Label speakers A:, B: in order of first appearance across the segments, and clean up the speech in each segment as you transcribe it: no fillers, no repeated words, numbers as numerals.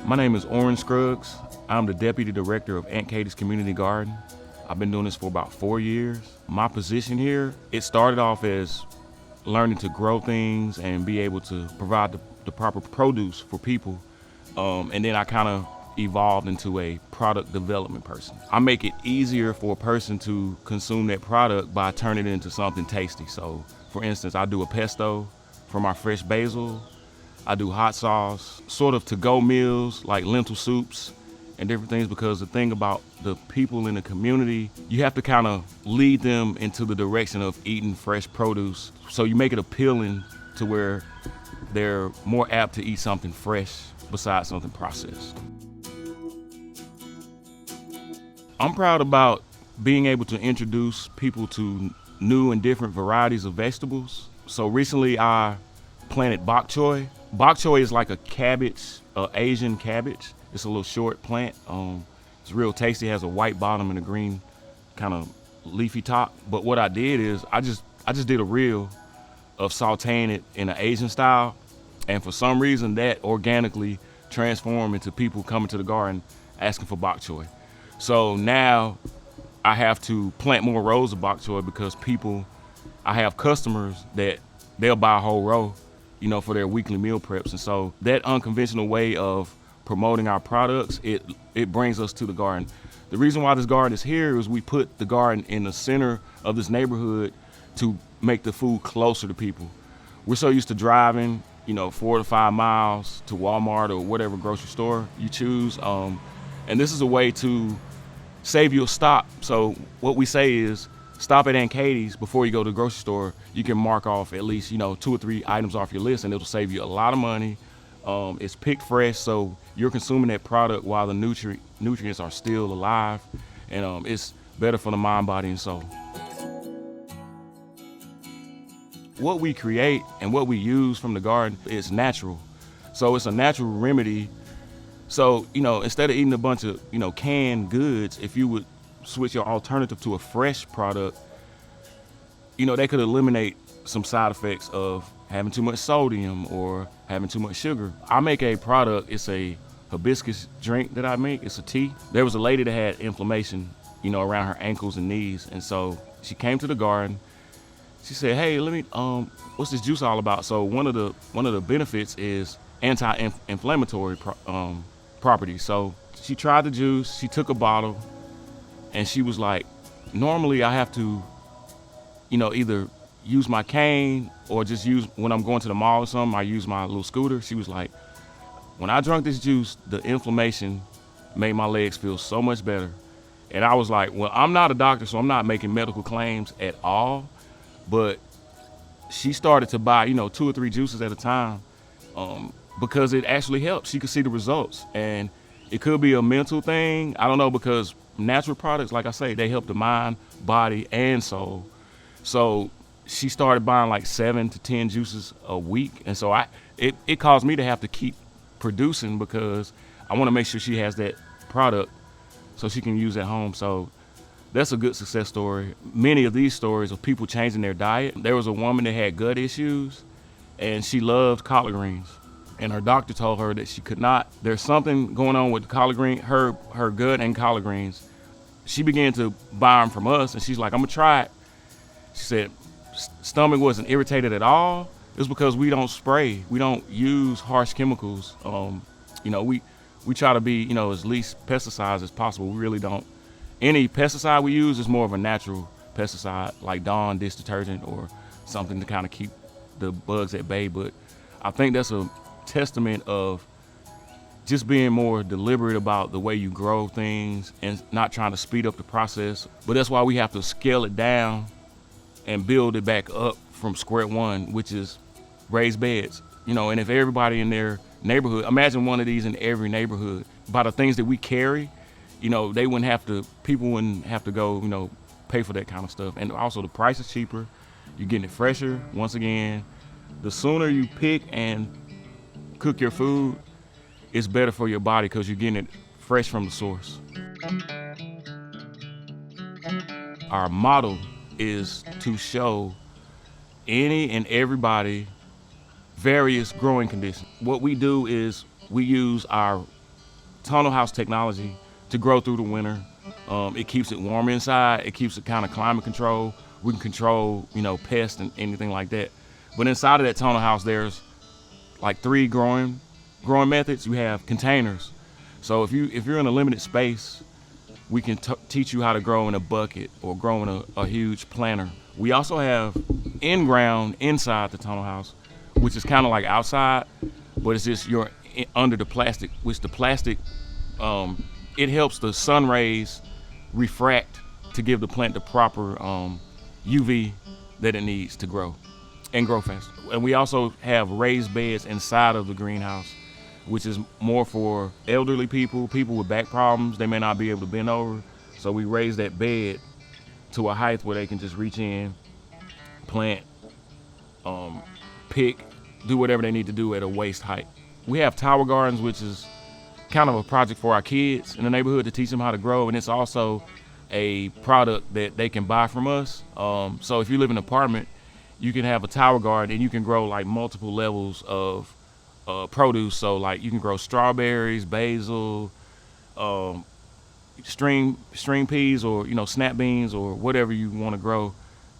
A: My name is Orran Scruggs. I'm the Deputy Director of Aunt Katie's Community Garden. I've been doing this for about 4 years. My position here, it started off as learning to grow things and be able to provide the proper produce for people. And then I kind of evolved into a product development person. I make it easier for a person to consume that product by turning it into something tasty. So for instance, I do a pesto from our fresh basil. I do hot sauce, sort of to-go meals like lentil soups and different things, because the thing about the people in the community, you have to kind of lead them into the direction of eating fresh produce. So you make it appealing to where they're more apt to eat something fresh besides something processed. I'm proud about being able to introduce people to new and different varieties of vegetables. So recently I planted bok choy. Bok choy is like a cabbage, Asian cabbage. It's a little short plant. It's real tasty. It has a white bottom and a green kind of leafy top. But what I did is I just did a reel of sauteing it in an Asian style. And for some reason that organically transformed into people coming to the garden asking for bok choy. So now I have to plant more rows of bok choy because I have customers that they'll buy a whole row, for their weekly meal preps. And so that unconventional way of promoting our products, it brings us to the garden. The reason why this garden is here is we put the garden in the center of this neighborhood to make the food closer to people. We're so used to driving, 4 to 5 miles to Walmart or whatever grocery store you choose. And this is a way to save you a stop. So what we say is, stop at Aunt Katie's before you go to the grocery store. You can mark off at least, 2 or 3 items off your list, and it'll save you a lot of money. It's picked fresh, so you're consuming that product while the nutrients are still alive, and it's better for the mind, body, and soul. What we create and what we use from the garden is natural. So it's a natural remedy. So, instead of eating a bunch of, canned goods, if you would switch your alternative to a fresh product, they could eliminate some side effects of having too much sodium or having too much sugar. I make a product, it's a hibiscus drink that I make, it's a tea. There was a lady that had inflammation, around her ankles and knees. And so she came to the garden. She said, hey, what's this juice all about? So one of the benefits is anti-inflammatory properties. So she tried the juice, she took a bottle, and she was like, normally I have to, either use my cane or just when I'm going to the mall or something, I use my little scooter. She was like, when I drank this juice, the inflammation made my legs feel so much better. And I was like, well, I'm not a doctor, so I'm not making medical claims at all. But she started to buy, 2 or 3 juices at a time because it actually helped. She could see the results. And it could be a mental thing. I don't know, because natural products, like I say, they help the mind, body, and soul. So she started buying like 7 to 10 juices a week. And so it caused me to have to keep producing because I want to make sure she has that product so she can use at home. So that's a good success story. Many of these stories of people changing their diet. There was a woman that had gut issues and she loved collard greens. And her doctor told her that she could not. There's something going on with collard green, her gut and collard greens. She began to buy them from us, and she's like, I'm gonna try it. She said, stomach wasn't irritated at all. It's because we don't spray. We don't use harsh chemicals. We try to be, as least pesticides as possible. We really don't. Any pesticide we use is more of a natural pesticide, like Dawn dish detergent or something to kind of keep the bugs at bay. But I think that's a testament of just being more deliberate about the way you grow things and not trying to speed up the process. But that's why we have to scale it down and build it back up from square one, which is raised beds. And if everybody in their neighborhood, imagine one of these in every neighborhood, by the things that we carry, people wouldn't have to go, pay for that kind of stuff. And also the price is cheaper. You're getting it fresher. Once again, the sooner you pick and cook your food, it's better for your body because you're getting it fresh from the source. Our model is to show any and everybody various growing conditions. What we do is we use our tunnel house technology to grow through the winter. It keeps it warm inside. It keeps it kind of climate control. We can control, pests and anything like that. But inside of that tunnel house, there's like 3 growing methods. You have containers. So if you're in a limited space, we can teach you how to grow in a bucket or grow in a huge planter. We also have in-ground inside the tunnel house, which is kind of like outside, but it's just you're under the plastic, which the plastic, it helps the sun rays refract to give the plant the proper UV that it needs to grow and grow faster. And we also have raised beds inside of the greenhouse, which is more for elderly people with back problems. They may not be able to bend over. So we raise that bed to a height where they can just reach in, plant, pick, do whatever they need to do at a waist height. We have tower gardens, which is kind of a project for our kids in the neighborhood to teach them how to grow. And it's also a product that they can buy from us. So if you live in an apartment, you can have a tower garden and you can grow like multiple levels of produce. So like you can grow strawberries, basil, string peas, or snap beans, or whatever you want to grow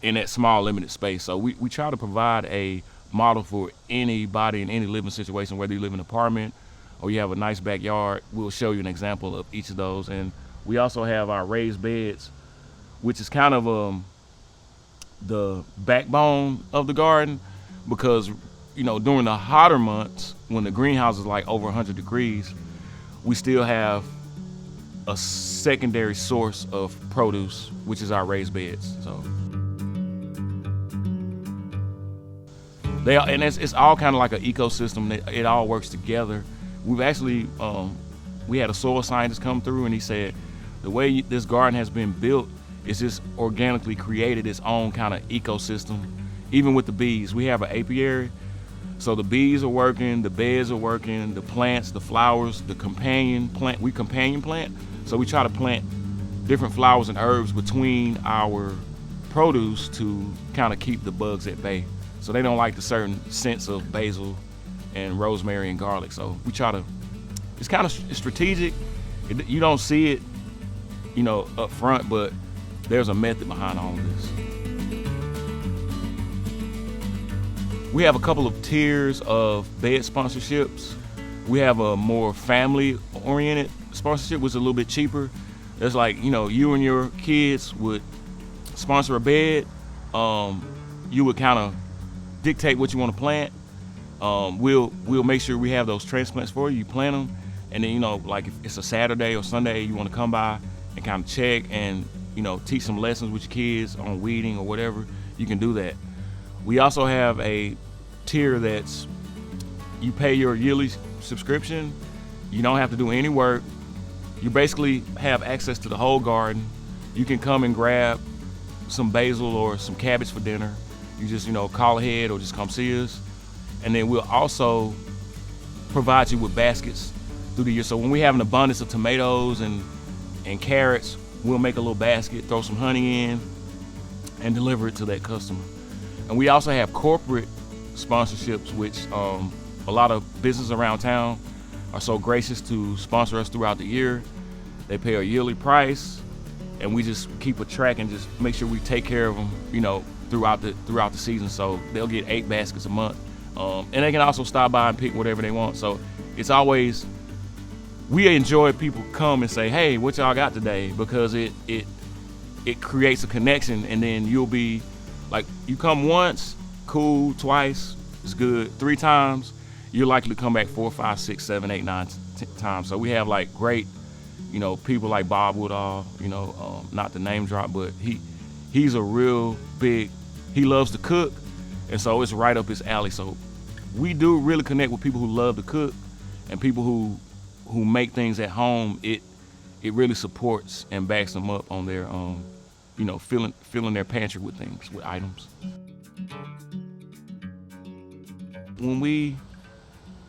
A: in that small limited space. So we try to provide a model for anybody in any living situation, whether you live in an apartment or you have a nice backyard. We'll show you an example of each of those. And we also have our raised beds, which is kind of the backbone of the garden, because during the hotter months when the greenhouse is like over 100 degrees, we still have a secondary source of produce, which is our raised beds. So it's all kind of like an ecosystem. It all works together. We've actually we had a soil scientist come through, and he said the way this garden has been built is just organically created its own kind of ecosystem. Even with the bees, we have an apiary. So the bees are working, the beds are working, the plants, the flowers, the companion plant. We companion plant. So we try to plant different flowers and herbs between our produce to kind of keep the bugs at bay. So they don't like the certain scents of basil and rosemary and garlic. So we try to, it's kind of strategic. You don't see it, up front, but there's a method behind all of this. We have a couple of tiers of bed sponsorships. We have a more family-oriented sponsorship, which is a little bit cheaper. It's like, you and your kids would sponsor a bed. You would kind of dictate what you want to plant. We'll make sure we have those transplants for you. You plant them, and then like if it's a Saturday or Sunday, you want to come by and kind of check and teach some lessons with your kids on weeding or whatever. You can do that. We also have a tier that's you pay your yearly subscription. You don't have to do any work. You basically have access to the whole garden. You can come and grab some basil or some cabbage for dinner. You just call ahead or just come see us. And then we'll also provide you with baskets through the year. So when we have an abundance of tomatoes and carrots, we'll make a little basket, throw some honey in, and deliver it to that customer. And we also have corporate sponsorships, which a lot of businesses around town are so gracious to sponsor us throughout the year. They pay a yearly price, and we just keep a track and just make sure we take care of them, throughout the season. So they'll get 8 baskets a month, and they can also stop by and pick whatever they want. So it's always, we enjoy people come and say, "Hey, what y'all got today?" Because it creates a connection, and then you'll be like, you come once, cool, twice, it's good, 3 times, you're likely to come back 4, 5, 6, 7, 8, 9 times. So we have like great, people like Bob Woodall, not to name drop, but he's a real big, he loves to cook, and so it's right up his alley. So we do really connect with people who love to cook and people who make things at home. It really supports and backs them up on their filling their pantry with things, with items. When we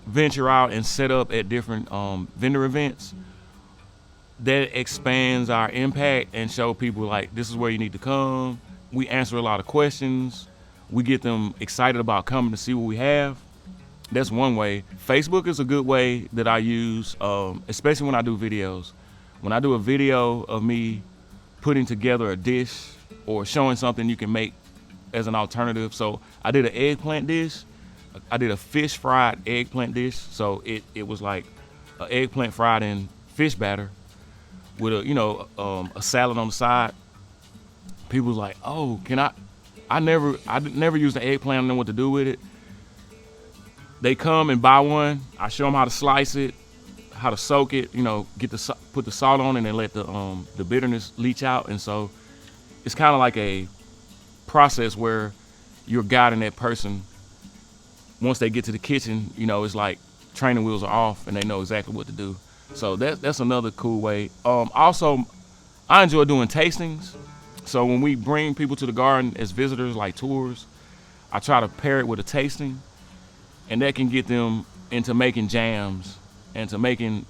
A: venture out and set up at different vendor events, that expands our impact and show people like, this is where you need to come. We answer a lot of questions. We get them excited about coming to see what we have. That's one way. Facebook is a good way that I use, especially when I do videos. When I do a video of me putting together a dish or showing something you can make as an alternative. So I did an eggplant dish. I did a fish fried eggplant dish. So it was like an eggplant fried in fish batter with a salad on the side. People was like, oh, can I never used an eggplant. I don't know what to do with it. They come and buy one. I show them how to slice it, how to soak it. Put the salt on it and then let the bitterness leach out. And so it's kind of like a process where you're guiding that person. Once they get to the kitchen, it's like training wheels are off and they know exactly what to do. So that's another cool way. Also, I enjoy doing tastings. So when we bring people to the garden as visitors, like tours, I try to pair it with a tasting, and that can get them into making jams and to making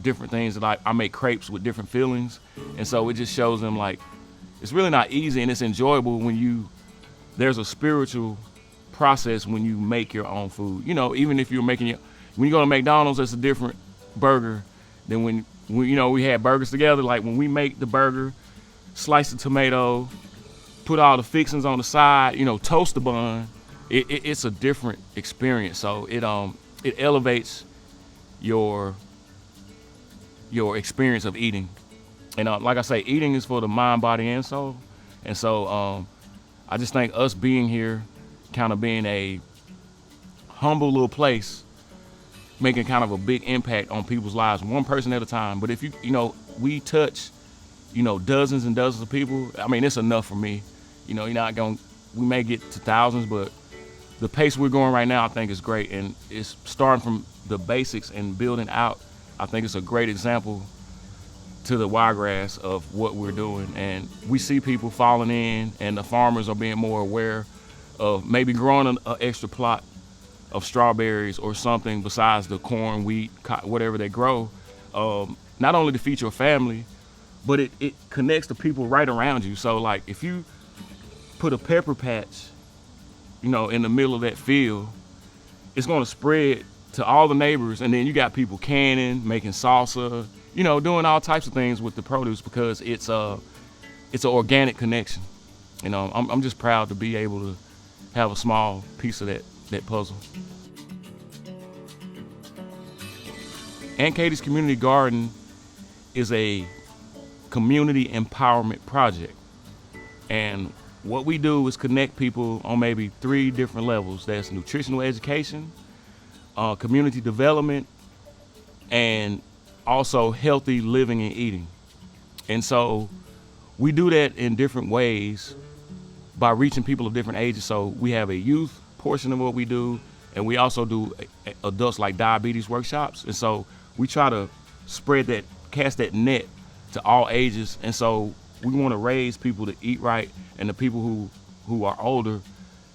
A: different things. That I make crepes with different fillings, and so it just shows them like it's really not easy and it's enjoyable there's a spiritual process when you make your own food. Even if you're when you go to McDonald's, it's a different burger than when we had burgers together. Like when we make the burger, slice the tomato, put all the fixings on the side, toast the bun. It's a different experience. So it elevates your experience of eating. And like I say, eating is for the mind, body, and soul. And so I just think us being here, kind of being a humble little place, making kind of a big impact on people's lives, one person at a time. But if we touch dozens and dozens of people, I mean, it's enough for me. We may get to thousands, but the pace we're going right now, I think is great. And it's starting from the basics and building out. I think it's a great example to the Wiregrass of what we're doing. And we see people falling in, and the farmers are being more aware of maybe growing an extra plot of strawberries or something besides the corn, wheat, whatever they grow, not only to feed your family, but it connects the people right around you. So like if you put a pepper patch, in the middle of that field, it's going to spread to all the neighbors. And then you got people canning, making salsa, doing all types of things with the produce because it's an organic connection. I'm just proud to be able to have a small piece of that puzzle. Aunt Katie's Community Garden is a community empowerment project. And what we do is connect people on maybe 3 different levels. That's nutritional education, community development, and also healthy living and eating. And so we do that in different ways by reaching people of different ages. So we have a youth portion of what we do, and we also do adults like diabetes workshops. And so we try to cast that net to all ages. And so we want to raise people to eat right, and the people who are older,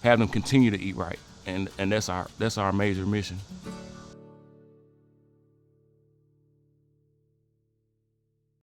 A: have them continue to eat right. And that's our major mission.